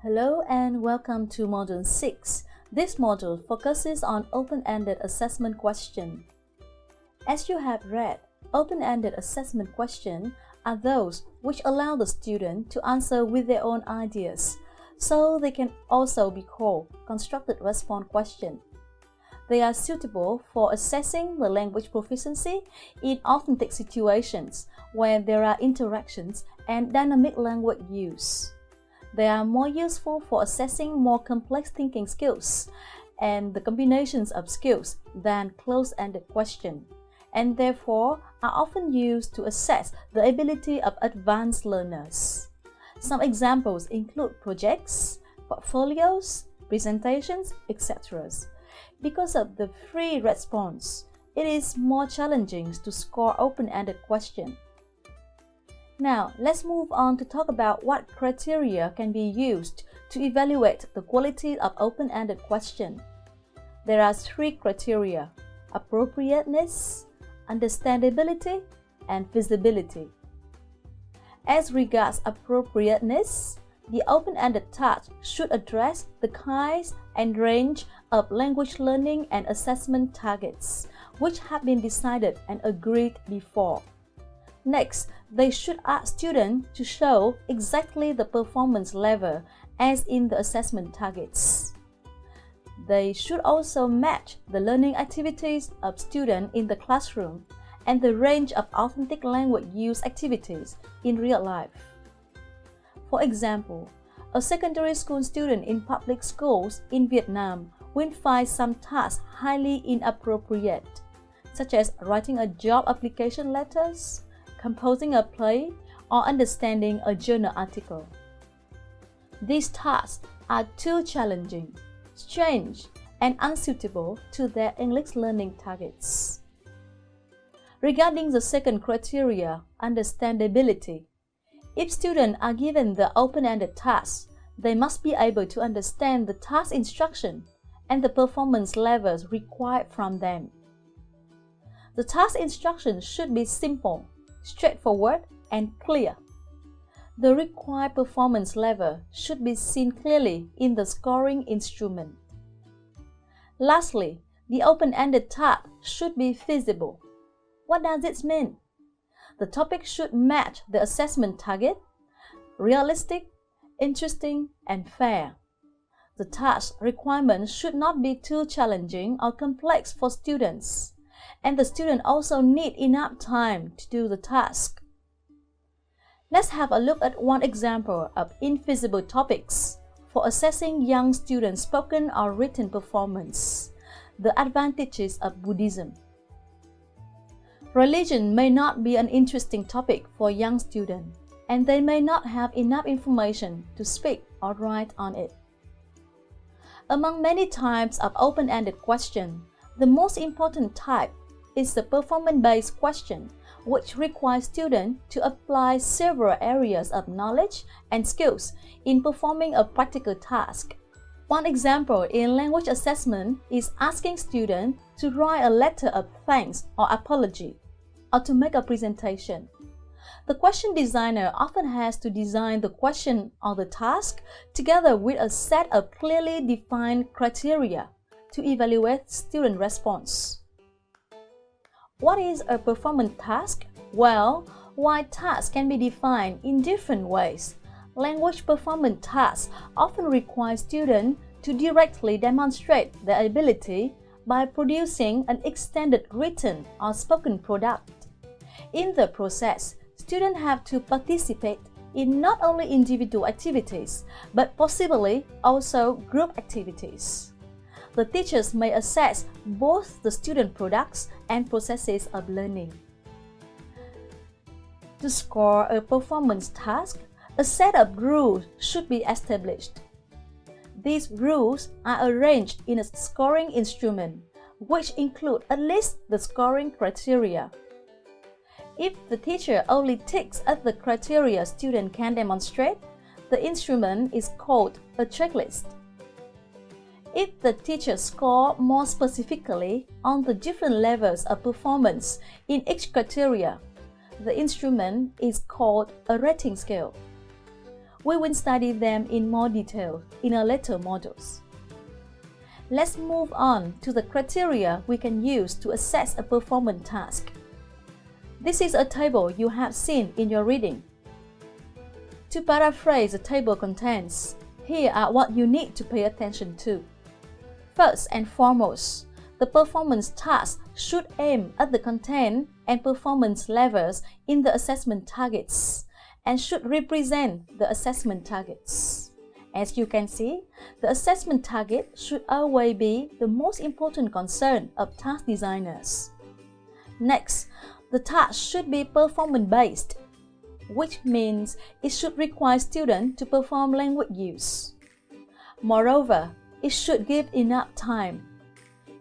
Hello and welcome to Module 6. This module focuses on open-ended assessment questions. As you have read, open-ended assessment questions are those which allow the student to answer with their own ideas, so they can also be called constructed response questions. They are suitable for assessing the language proficiency in authentic situations where there are interactions and dynamic language use. They are more useful for assessing more complex thinking skills and the combinations of skills than closed-ended questions, and therefore are often used to assess the ability of advanced learners. Some examples include projects, portfolios, presentations, etc. Because of the free response, it is more challenging to score open-ended questions. Now, let's move on to talk about what criteria can be used to evaluate the quality of open-ended questions. There are three criteria: appropriateness, understandability, and feasibility. As regards appropriateness, the open-ended task should address the kinds and range of language learning and assessment targets which have been decided and agreed before. Next, they should ask students to show exactly the performance level as in the assessment targets. They should also match the learning activities of students in the classroom and the range of authentic language use activities in real life. For example, a secondary school student in public schools in Vietnam will find some tasks highly inappropriate, such as writing a job application letters, composing a play, or understanding a journal article. These tasks are too challenging, strange, and unsuitable to their English learning targets. Regarding the second criteria, understandability, if students are given the open-ended task, they must be able to understand the task instruction and the performance levels required from them. The task instruction should be simple, straightforward, and clear. The required performance level should be seen clearly in the scoring instrument. Lastly, the open-ended task should be feasible. What does this mean? The topic should match the assessment target, realistic, interesting, and fair. The task requirements should not be too challenging or complex for students, and the student also need enough time to do the task. Let's have a look at one example of infeasible topics for assessing young students' spoken or written performance: the advantages of Buddhism. Religion may not be an interesting topic for young students, and they may not have enough information to speak or write on it. Among many types of open-ended questions, the most important type is the performance-based question, which requires students to apply several areas of knowledge and skills in performing a practical task. One example in language assessment is asking students to write a letter of thanks or apology, or to make a presentation. The question designer often has to design the question or the task together with a set of clearly defined criteria to evaluate student response. What is a performance task? Well, while tasks can be defined in different ways, language performance tasks often require students to directly demonstrate their ability by producing an extended written or spoken product. In the process, students have to participate in not only individual activities, but possibly also group activities. The teachers may assess both the student products and processes of learning. To score a performance task, a set of rules should be established. These rules are arranged in a scoring instrument, which include at least the scoring criteria. If the teacher only ticks at the criteria student can demonstrate, the instrument is called a checklist. If the teacher scores more specifically on the different levels of performance in each criteria, the instrument is called a rating scale. We will study them in more detail in our later modules. Let's move on to the criteria we can use to assess a performance task. This is a table you have seen in your reading. To paraphrase the table contents, here are what you need to pay attention to. First and foremost, the performance task should aim at the content and performance levels in the assessment targets and should represent the assessment targets. As you can see, the assessment target should always be the most important concern of task designers. Next, the task should be performance-based, which means it should require students to perform language use. Moreover, it should give enough time.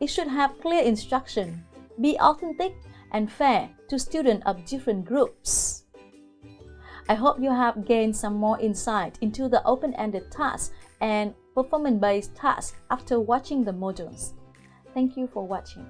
It should have clear instruction, be authentic and fair to students of different groups. I hope you have gained some more insight into the open-ended tasks and performance-based tasks after watching the modules. Thank you for watching.